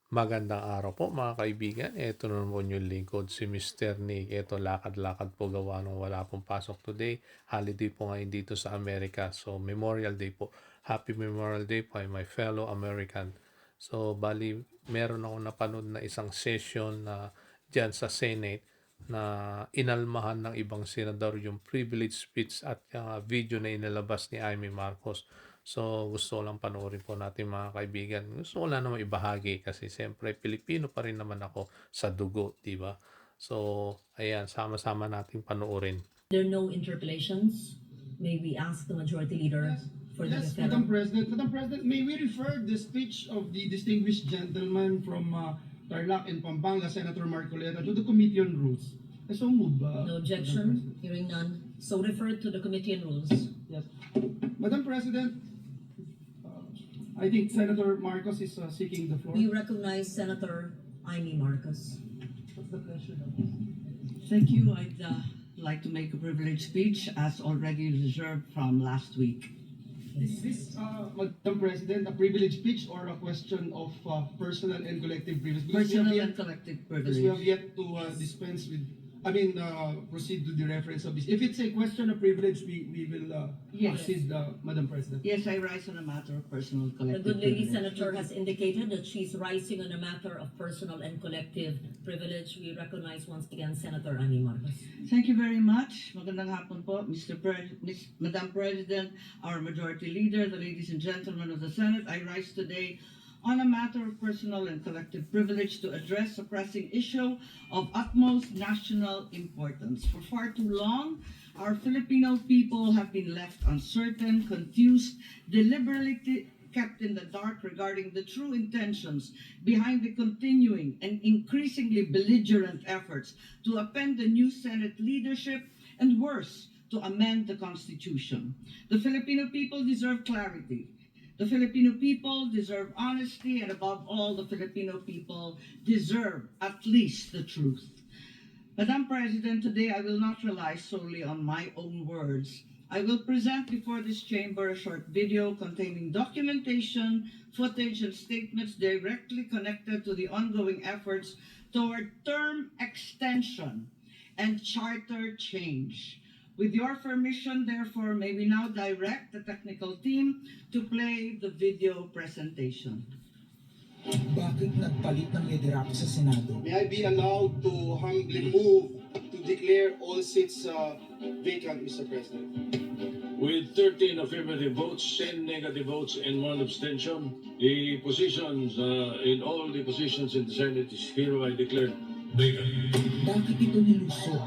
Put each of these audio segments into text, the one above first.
Magandang araw po mga kaibigan. Ito na naman yung lingkod si Mr. Nick. Ito lakad-lakad po gawa nung wala pong pasok today. Holiday po ngayon dito sa Amerika. So Memorial Day po. Happy Memorial Day po my fellow American. So bali meron ako napanood na isang session na dyan sa Senate na inalmahan ng ibang senador yung privilege speech at video na inilabas ni Amy Marcos. So, gusto ko lang panoorin po natin mga kaibigan. Gusto ko lang naman ibahagi kasi siyempre Pilipino pa rin naman ako sa dugo, di ba? So, ayan, sama-sama natin panoorin. There are no interpellations. May we ask the majority leader for the Yes, referral? Madam President, may we refer the speech of the distinguished gentleman from Tarlac and Pampanga, Senator Marcoleta, to the Committee on Rules? I so move. No objection. Hearing none. So referred to the Committee on Rules. Yes. Madam President, I think Senator Marcos is seeking the floor. We recognize Senator Amy Marcos. What's the question? Thank you. I'd like to make a privileged speech as already reserved from last week. Is this, Madam President, a privilege speech or a question of personal and collective privilege? Personal and collective Because we have privilege. yet to dispense with, proceed to the reference of this. If it's a question of privilege, we will Yes. proceed, Madam President. Yes, I rise on a matter of personal and The collective good lady privilege. senator has indicated that she's rising on a matter of personal and collective privilege. We recognize once again Senator Amy Marcos. Thank you very much. Magandang hapon po, Madam President, our Majority Leader, the ladies and gentlemen of the Senate. I rise today on a matter of personal and collective privilege to address a pressing issue of utmost national importance. For far too long, our Filipino people have been left uncertain, confused, deliberately kept in the dark regarding the true intentions behind the continuing and increasingly belligerent efforts to upend the new Senate leadership and worse, to amend the Constitution. The Filipino people deserve clarity. The Filipino people deserve honesty, and above all, the Filipino people deserve at least the truth. Madam President, today I will not rely solely on my own words. I will present before this chamber a short video containing documentation, footage, and statements directly connected to the ongoing efforts toward term extension and charter change. With your permission, therefore, may we now direct the technical team to play the video presentation. Bakit nagpalit ng liderato sa Senado? May I be allowed to humbly move to declare all seats vacant, Mr. President? With 13 affirmative votes, 10 negative votes, and 1 abstention, the positions in all the positions in the Senate is hereby declared vacant. Bakit ito nilusog?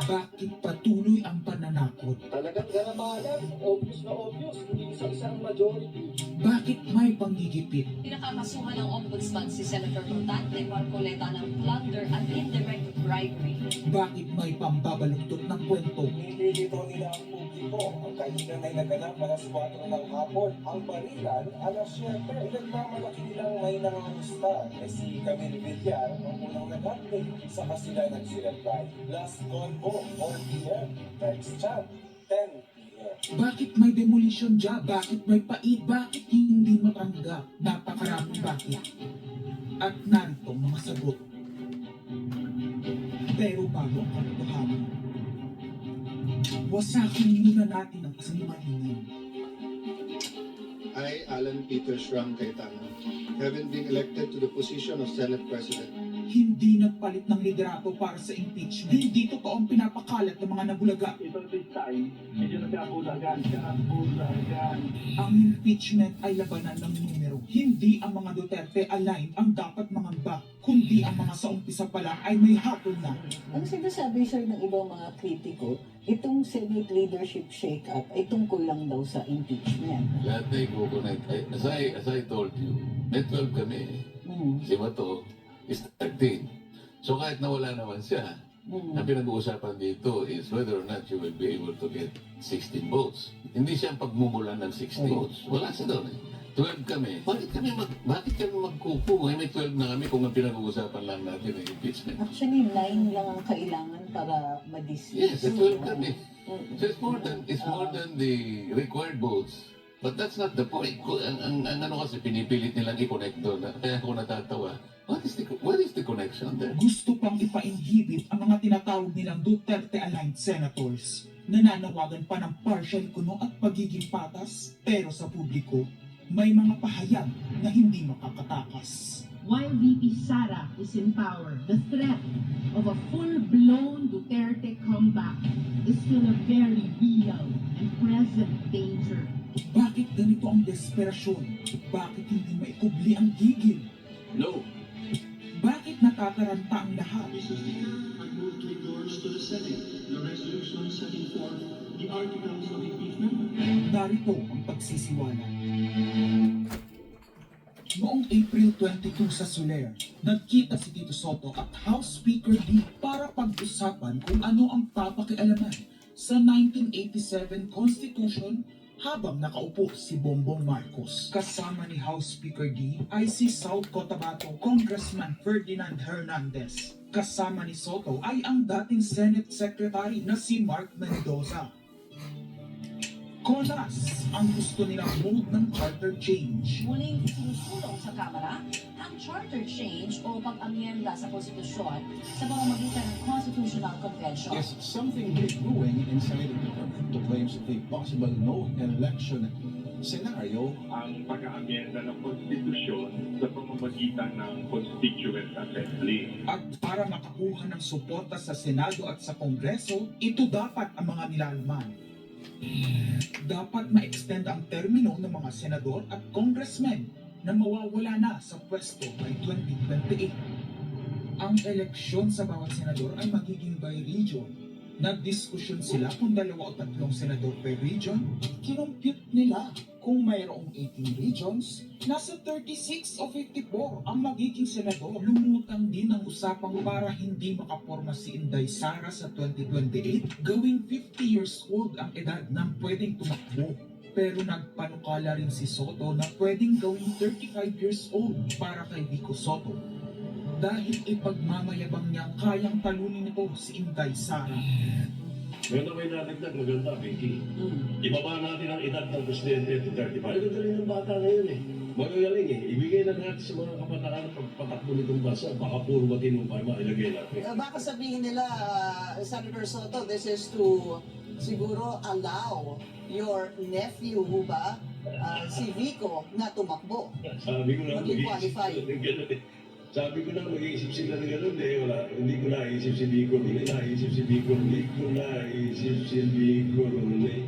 Bakit patuloy ang pananakot? Talagang garamalan, obvious na obvious, hindi sa isang majority. Bakit may panggigipit? Pinakakasuhan ng Ombudsman si Senator Rotante Marcoleta ng plunder at indirect bribery. Bakit may pambabaluktot ng kwento? Nililito nila ang publiko. Ang kainan ay naganap alas 4 ng hapon. Ang barilan, alas 7. Nagmamalaki nilang may nangangusta na si Camille Villar ang unang nag-update. Saka sila nag-reply. Last call po, 4 p.m. Next chat, 10 p.m. Bakit may demolition job? Bakit may pait? Bakit hindi matanggap? Napakaraming bakit. At narito ang mga sagot. Pero bago ang katotohanan, wasakin muna natin ang kasinungalingan. I, Alan Peter Schramm Cayetano, having been elected to the position of Senate President, Hindi nagpalit ng liderato para sa impeachment. Hindi totoo ang pinapakalat ng mga nabulaga. Ito this time, medyo nagkabulagan. Ang impeachment ay labanan ng numero. Hindi ang mga Duterte aligned ang dapat mangamba, kundi ang mga sa umpisa pa lang ay may hatol na. Ang sinasabi sir ng ibang mga kritiko, itong Senate leadership shake-up ay tungkol lang daw sa impeachment. Lahat na i-connect. As I told you, may 12 kami. Si Bato is 13. So kahit nawala naman siya, ang pinag-uusapan dito is whether or not you will be able to get 16 votes. Hindi siya ang pagmumulan ng 16 votes. Wala siya doon eh. 12 kami. Bakit kami magkuku? May 12 na kami kung ang pinag-uusapan lang natin ay impeachment. Actually, 9 lang ang kailangan para ma-dismiss. Yes, 12 kami. So it's more than the required votes But that's not the point. Ang ano kasi pinipilit nilang i-connect doon. Kaya ako natatawa. What is the connection there? Gusto pang ipa-inhibit ang mga tinatawag nilang Duterte-aligned senators. Nananawagan pa ng partial kuno at pagiging patas, pero sa publiko, may mga pahayag na hindi makakatakas. While VP Sara is in power, the threat of a full-blown Duterte comeback is still a very real and present danger. Bakit ganito ang desperasyon? Bakit hindi maikubli ang gigil? No. Bakit natataranta ang lahat? Mr. Speaker, I move to endorse to the Senate the resolution setting forth the articles of impeachment. Narito ang pagsisiwala. Noong April 22 sa Soler, nagkita si Tito Soto at House Speaker D para pag-usapan kung ano ang papakialaman sa 1987 Constitution habang nakaupo si Bongbong Marcos. Kasama ni House Speaker D ay si South Cotabato Congressman Ferdinand Hernandez. Kasama ni Soto ay ang dating Senate Secretary na si Mark Mendoza. Konas ang gusto nilang mode ng charter change. Muling sinusulong sa Kamara ang charter change o pag-amyenda sa konstitusyon sa pamamagitan ng Constitutional Convention. Yes, something is brewing inside the government to claims of a possible no-election scenario. Ang pag-aamyenda ng konstitusyon sa pamamagitan ng Constituent Assembly. At para makakuha ng suporta sa Senado at sa Kongreso, ito dapat ang mga nilalaman. Dapat ma-extend ang termino ng mga senador at congressmen na mawawala na sa pwesto by 2028. Ang eleksyon sa bawat senador ay magiging by region. Nagdiskusyon sila kung 2 o 3 senador per region. Kinumpute nila kung mayroong 18 regions, nasa 36 o 54 ang magiging senador. Lumutang din ang usapang para hindi makaporma si Inday Sara sa 2028, gawing 50 years old ang edad ng pwedeng tumakbo. Pero nagpanukala rin si Soto na pwedeng gawing 35 years old para kay Vico Soto. Dahil ipagmamayabang niyang kayang talunin ito si Inday Sara. Meron na may nadagdag maganda, Vicky. Ibaba natin ang edad ng presidente to 35. Magagaling ng bata ngayon eh. Magagaling eh. Ibigay na natin sa mga kabataan ang pagpatakbo nitong bansa. Baka puro matinong pa ilagay natin. Baka sabihin nila, Senator Soto, this is to siguro allow your nephew ba, si Vico, na tumakbo. Sabi ko na Maging qualified. Sabi ko na mag-iisip sila ng gano'n eh. Wala. Hindi ko naisip si Vico. Hindi ko naisip si Vico. Hindi ko naisip si Vico.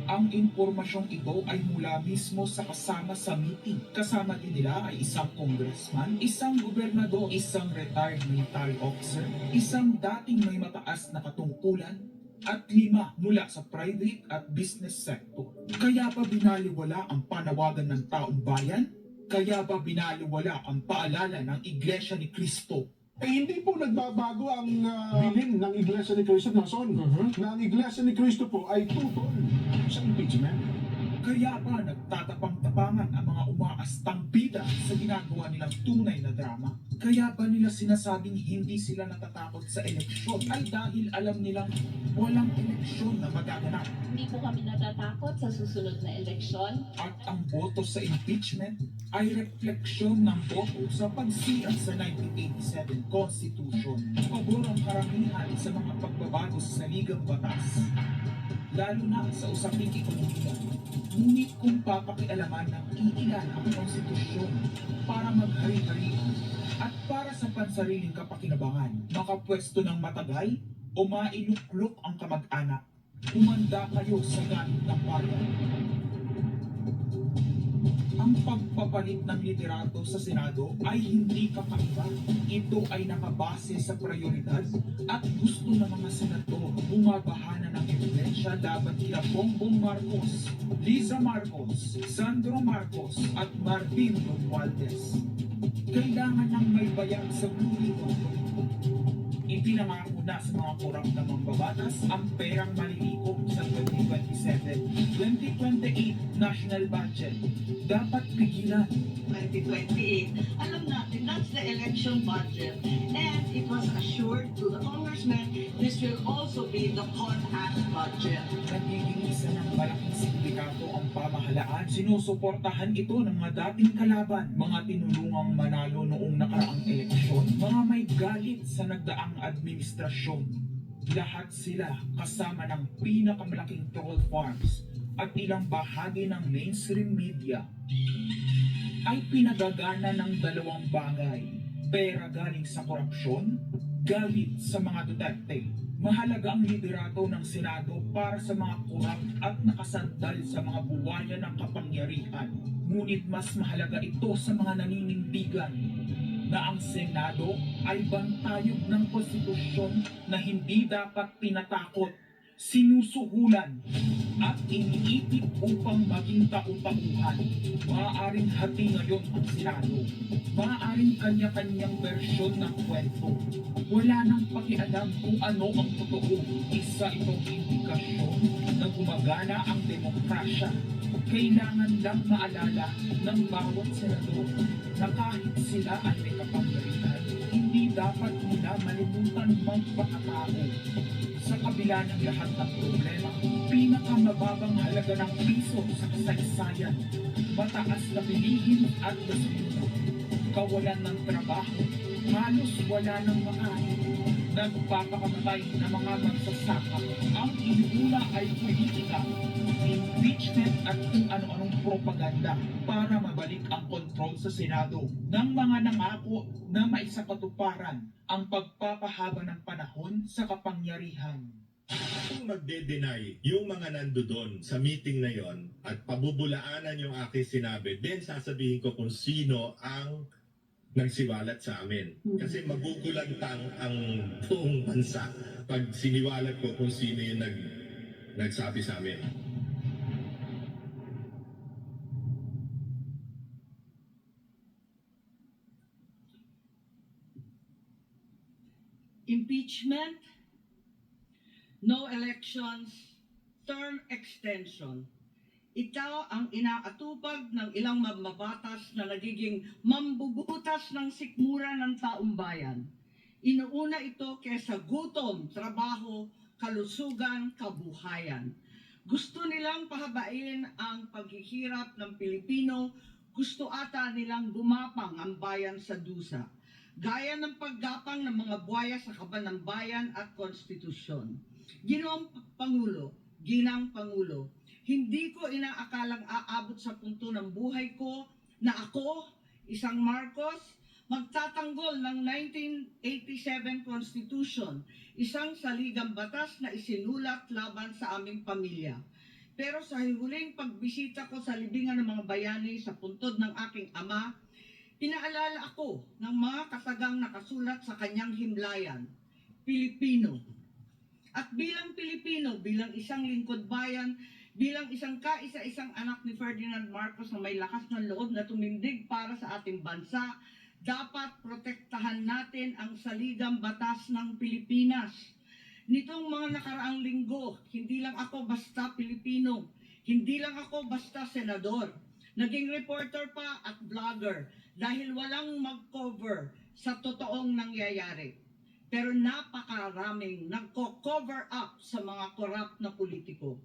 Ang impormasyong ito ay mula mismo sa kasama sa meeting. Kasama din nila ay isang congressman, isang gobernador, isang retired military officer, isang dating may mataas na katungkulan, at 5 mula sa private at business sector. Kaya ba binaliwala ang panawagan ng taong bayan? Kaya ba binaliwala ang paalala ng Iglesia ni Cristo? Hindi po nagbabago ang bilin ng Iglesia ni Cristo Nason. Na ang Iglesia ni Cristo po ay tutol sa impeachment. Kaya ba nagtatapang-tapangan ang mga umaastang bida sa ginagawa nilang tunay na drama? Kaya ba nila sinasabing hindi sila natatakot sa eleksyon ay dahil alam nilang walang eleksyon na magaganap? Hindi po kami natatakot sa susunod na eleksyon. At ang boto sa impeachment ay refleksyon ng boto sa pagsira sa 1987 Constitution. Pabor ang karamihan sa mga pagbabago sa saligang batas, lalo na sa usaping ekonomiya. Ngunit kung papakialaman ng iilan ang konstitusyon para maghari-harian at para sa pansariling kapakinabangan, makapwesto ng matagal o mailuklok ang kamag-anak, umanda kayo sa gamit ng bayan. Ang pagpapalit ng liderato sa Senado ay hindi kakaiba. Ito ay nakabase sa prioridad at gusto ng mga senador bumabahana ng ebidensya laban kina Bongbong Marcos, Liza Marcos, Sandro Marcos at Martin Romualdez. Kailangan ng may bayag sa buhay. Ipinangako na sa mga korap na mambabatas ang perang malilikom sa 2027-2028 national budget. Dapat pigilan. 2028, alam natin that's the election budget. And it was assured to the congressman this will also be the CONAC budget. Nagiging isa ng malaking sindikato ang pamahalaan. Sinusuportahan ito ng mga dating kalaban, mga tinulungang manalo noong nakaraang eleksyon, mga may galit sa nagdaang administrasyon. Lahat sila kasama ng pinakamalaking troll farms at ilang bahagi ng mainstream media ay pinagagana ng dalawang bagay. Pera galing sa korupsyon, galit sa mga Duterte. Mahalaga ang liderato ng Senado para sa mga korap at nakasandal sa mga buwaya ng kapangyarihan. Ngunit mas mahalaga ito sa mga naninindigan na ang Senado ay bantayog ng konstitusyon na hindi dapat tinatakot, sinusuhulan at iniipit upang maging taupamuhan. Maaaring hati ngayon ang Senado. Maaaring kanya-kanyang bersyon ng kwento. Wala nang pakialam kung ano ang totoo. Isa itong indikasyon na gumagana ang demokrasya. Kailangan lang maalala ng bawat senador na kahit sila ay may kapangyarihan, hindi dapat nila malimutan magpakatao. Sa kabila ng lahat ng problema, pinakamababang halaga ng piso sa kasaysayan, mataas na bilihin at gasolina, kawalan ng trabaho, halos wala ng makain, nagpapakamatay na mga magsasaka. Ang inuna ay politika, impeachment at kung ano-anong propaganda para mabalik ang kontrol sa Senado ng mga nangako na maisakatuparan ang pagpapahaba ng panahon sa kapangyarihan. Kung magde-deny yung mga nandoon sa meeting na yon at pabubulaanan yung aking sinabi, then sasabihin ko kung sino ang nagsiwalat sa amin. Kasi magugulantang ang buong bansa pag siniwalat ko kung sino yung nagsabi sa amin. Impeachment, no elections, term extension. Ito ang inaatupag ng ilang mambabatas na nagiging mambubutas ng sikmura ng taong bayan. Inuuna ito kaysa gutom, trabaho, kalusugan, kabuhayan. Gusto nilang pahabain ang paghihirap ng Pilipino, gusto ata nilang gumapang ang bayan sa dusa. Gaya ng paggapang ng mga buwaya sa kaban ng bayan at konstitusyon. Ginang Pangulo, hindi ko inaakalang aabot sa punto ng buhay ko na ako, isang Marcos, magtatanggol ng 1987 Constitution, isang saligang batas na isinulat laban sa aming pamilya. Pero sa huling pagbisita ko sa libingan ng mga bayani sa puntod ng aking ama, pinaalala ako ng mga katagang nakasulat sa kanyang himlayan, Pilipino. At bilang Pilipino, bilang isang lingkod bayan, bilang isang kaisa-isang anak ni Ferdinand Marcos na may lakas ng loob na tumindig para sa ating bansa, dapat protektahan natin ang saligang batas ng Pilipinas. Nitong mga nakaraang linggo, hindi lang ako basta Pilipino, hindi lang ako basta senador. Naging reporter pa at vlogger dahil walang mag-cover sa totoong nangyayari. Pero napakaraming nagko-cover up sa mga korap na politiko.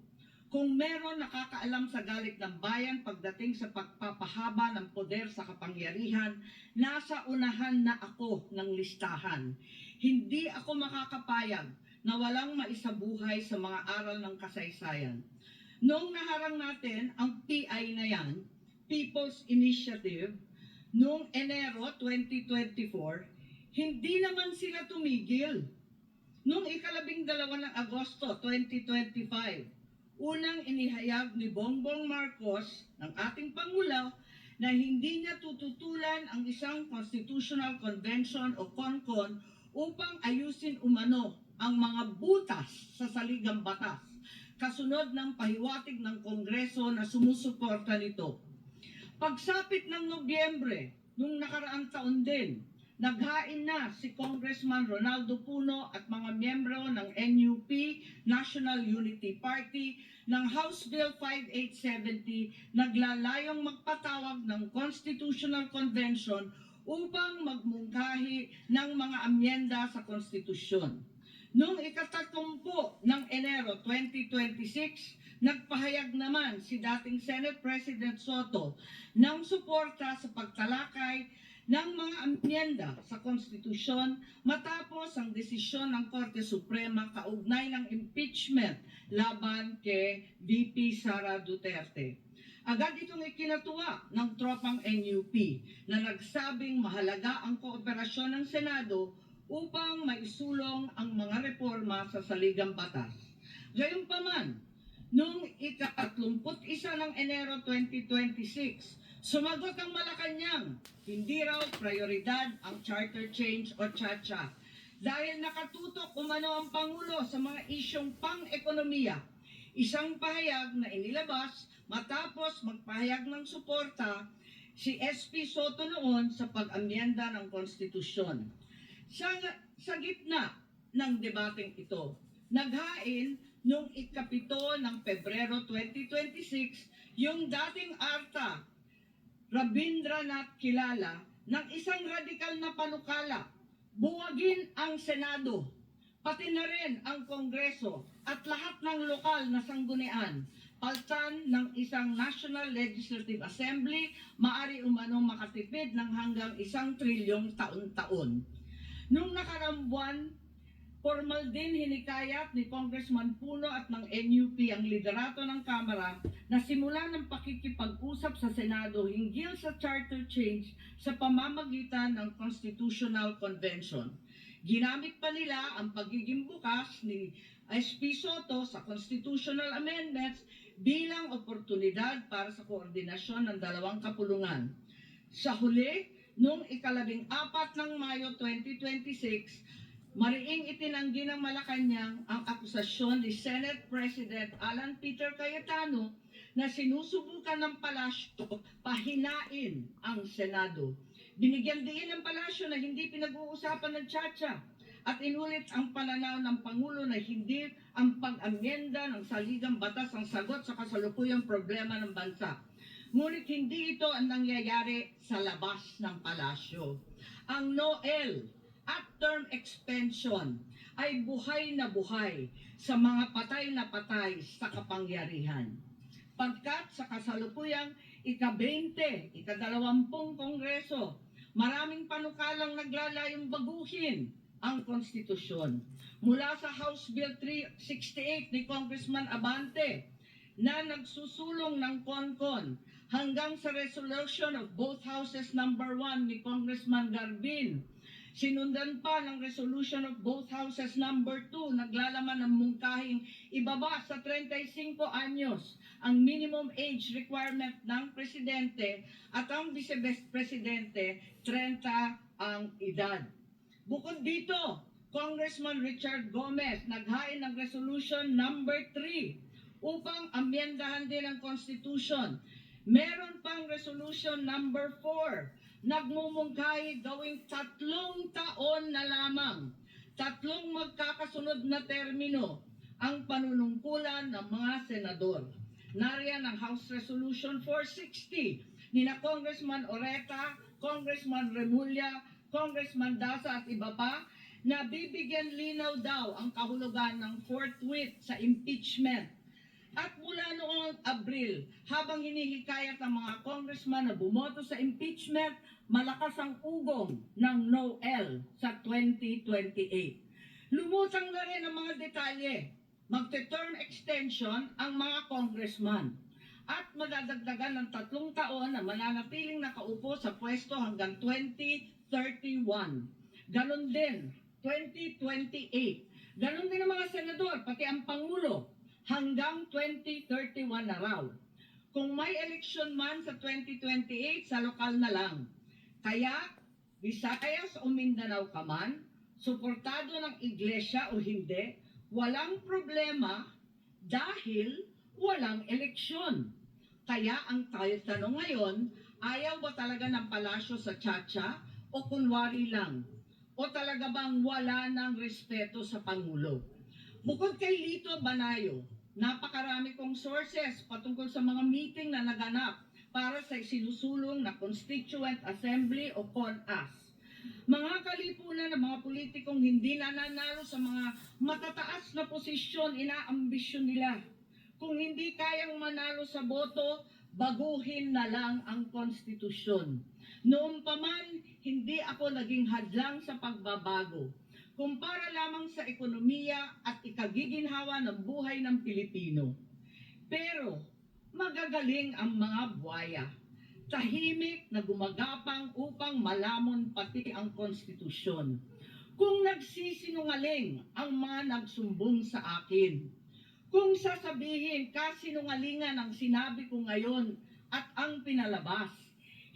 Kung meron nakakaalam sa galit ng bayan pagdating sa pagpapahaba ng poder sa kapangyarihan, nasa unahan na ako ng listahan. Hindi ako makakapayag na walang maisabuhay sa mga aral ng kasaysayan. Noong naharang natin ang PI na yan, People's Initiative, noong Enero 2024, hindi naman sila tumigil. Noong 12 ng Agosto 2025, unang inihayag ni Bongbong Marcos, ng ating Pangulo, na hindi niya tututulan ang isang Constitutional Convention o CONCON upang ayusin umano ang mga butas sa saligang batas, kasunod ng pahiwatig ng Kongreso na sumusuporta nito. Pagsapit ng Nobyembre, nung nakaraang taon din, naghain na si Congressman Ronaldo Puno at mga miyembro ng NUP, National Unity Party, ng House Bill 5870 naglalayong magpatawag ng Constitutional Convention upang magmungkahi ng mga amyenda sa konstitusyon. Noong ika-30 ng Enero 2026, nagpahayag naman si dating Senate President Soto ng suporta sa pagtalakay ng mga amyenda sa konstitusyon matapos ang desisyon ng Korte Suprema kaugnay ng impeachment laban kay VP Sara Duterte. Agad itong ikinatuwa ng tropang NUP na nagsabing mahalaga ang kooperasyon ng Senado upang maisulong ang mga reforma sa saligang batas. Gayunpaman, noong ika-31 ng Enero 2026, sumagot ang Malacanang, hindi raw prioridad ang charter change o CHA-CHA dahil nakatutok umano ang Pangulo sa mga isyong pang-ekonomiya. Isang pahayag na inilabas matapos magpahayag ng suporta si SP Soto noon sa pag-amyenda ng konstitusyon. Sa gitna ng debateng ito, naghain noong ika-7 ng Pebrero 2026 yung dating ARTA Rabindranath Kilala ng isang radikal na panukala, buwagin ang Senado, pati na rin ang Kongreso at lahat ng lokal na sanggunian, paltan ng isang National Legislative Assembly, maari umanong makatipid ng hanggang 1 trilyong taon-taon. Noong nakaraang buwan, formal din hinikayat ni Congressman Puno at ng NUP ang liderato ng Kamara na simulan ng pakikipag-usap sa Senado hinggil sa charter change sa pamamagitan ng Constitutional Convention. Ginamit pa nila ang pagiging bukas ni SP Soto sa constitutional amendments bilang oportunidad para sa koordinasyon ng dalawang kapulungan. Sa huli, noong ika-14 ng Mayo 2026, mariing itinanggi ng Malacanang ang akusasyon ni Senate President Alan Peter Cayetano na sinusubukan ng palasyo pahinain ang Senado. Binigyan din ng palasyo na hindi pinag-uusapan ng CHA-CHA at inulit ang pananaw ng Pangulo na hindi ang pag-amyenda ng saligang batas ang sagot sa kasalukuyang problema ng bansa. Ngunit hindi ito ang nangyayari sa labas ng palasyo. Ang NOEL at term extension ay buhay na buhay sa mga patay na patay sa kapangyarihan. Pagkat sa kasalukuyang ika-20, ika-20 Kongreso, maraming panukalang naglalayong baguhin ang konstitusyon. Mula sa House Bill 368 ni Congressman Abante na nagsusulong ng CONCON hanggang sa Resolution of Both Houses No. 1 ni Congressman Garbin. Sinundan pa ng Resolution of Both Houses No. 2, naglalaman ng mungkahing ibaba sa 35 anyos ang minimum age requirement ng presidente at ang vice-presidente 30 ang edad. Bukod dito, Congressman Richard Gomez naghain ng Resolution No. 3 upang amyendahan din ang Constitution. Meron pang Resolution No. 4 nagmumungkahi gawing 3 taon na lamang, 3 magkakasunod na termino ang panunungkulan ng mga senador. Nariyan ang House Resolution 460 ni na Congressman Oreta, Congressman Remulla, Congressman Daza at iba pa na bibigyan linaw daw ang kahulugan ng forthwith sa impeachment. At mula noong Abril, habang hinihikayat ang mga congressman na bumoto sa impeachment, malakas ang ugong ng NOEL sa 2028. Lumutang na rin ang mga detalye. Magte-term extension ang mga congressman at madadagdagan ng 3 taon na mananatiling nakaupo sa pwesto hanggang 2031. Ganon din, 2028. Ganon din ang mga senador, pati ang Pangulo, hanggang 2031 na raw. Kung may eleksyon man sa 2028, sa lokal na lang. Kaya, Visayas o Mindanao ka man, suportado ng iglesia o hindi, walang problema dahil walang eleksyon. Kaya ang tanong ngayon, ayaw ba talaga ng palasyo sa CHA-CHA O kunwari lang? O talaga bang wala ng respeto sa Pangulo? Bukod kay Lito Banayo, napakarami kong sources patungkol sa mga meeting na naganap para sa sinusulong na Constituent Assembly o CONAS. Mga kalipunan ng mga politikong hindi nananalo sa mga matataas na posisyon, inaambisyon nila. Kung hindi kayang manalo sa boto, baguhin na lang ang konstitusyon. Noon pa man, hindi ako naging hadlang sa pagbabago. Kumpara lamang sa ekonomiya at ikagiginhawa ng buhay ng Pilipino. Pero magagaling ang mga buwaya. Tahimik na gumagapang upang malamon pati ang konstitusyon. Kung nagsisinungaling ang mga nagsumbong sa akin, kung sasabihin kasinungalingan ang sinabi ko ngayon at ang pinalabas,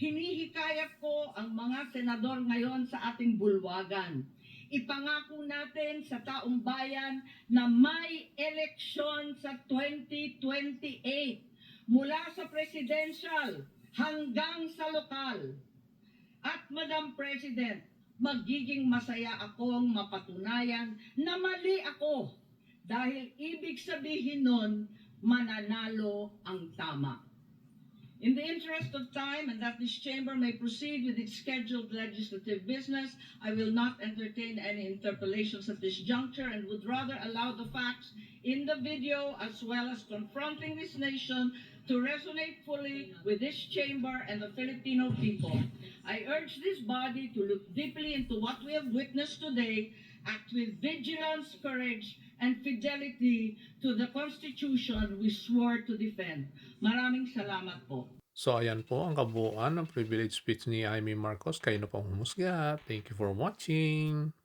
hinihikayat ko ang mga senador ngayon sa ating bulwagan. Ipangako natin sa taong bayan na may eleksyon sa 2028 mula sa presidential hanggang sa lokal. At Madam President, magiging masaya akong mapatunayan na mali ako dahil ibig sabihin nun, mananalo ang tama. In the interest of time and that this chamber may proceed with its scheduled legislative business, I will not entertain any interpellations at this juncture and would rather allow the facts in the video as well as confronting this nation to resonate fully with this chamber and the Filipino people. I urge this body to look deeply into what we have witnessed today, act with vigilance, courage, and fidelity to the Constitution we swore to defend. Maraming salamat po. So ayan po ang kabuuan ng privilege speech ni Amy Marcos. Kayo na pong humusga. Thank you for watching.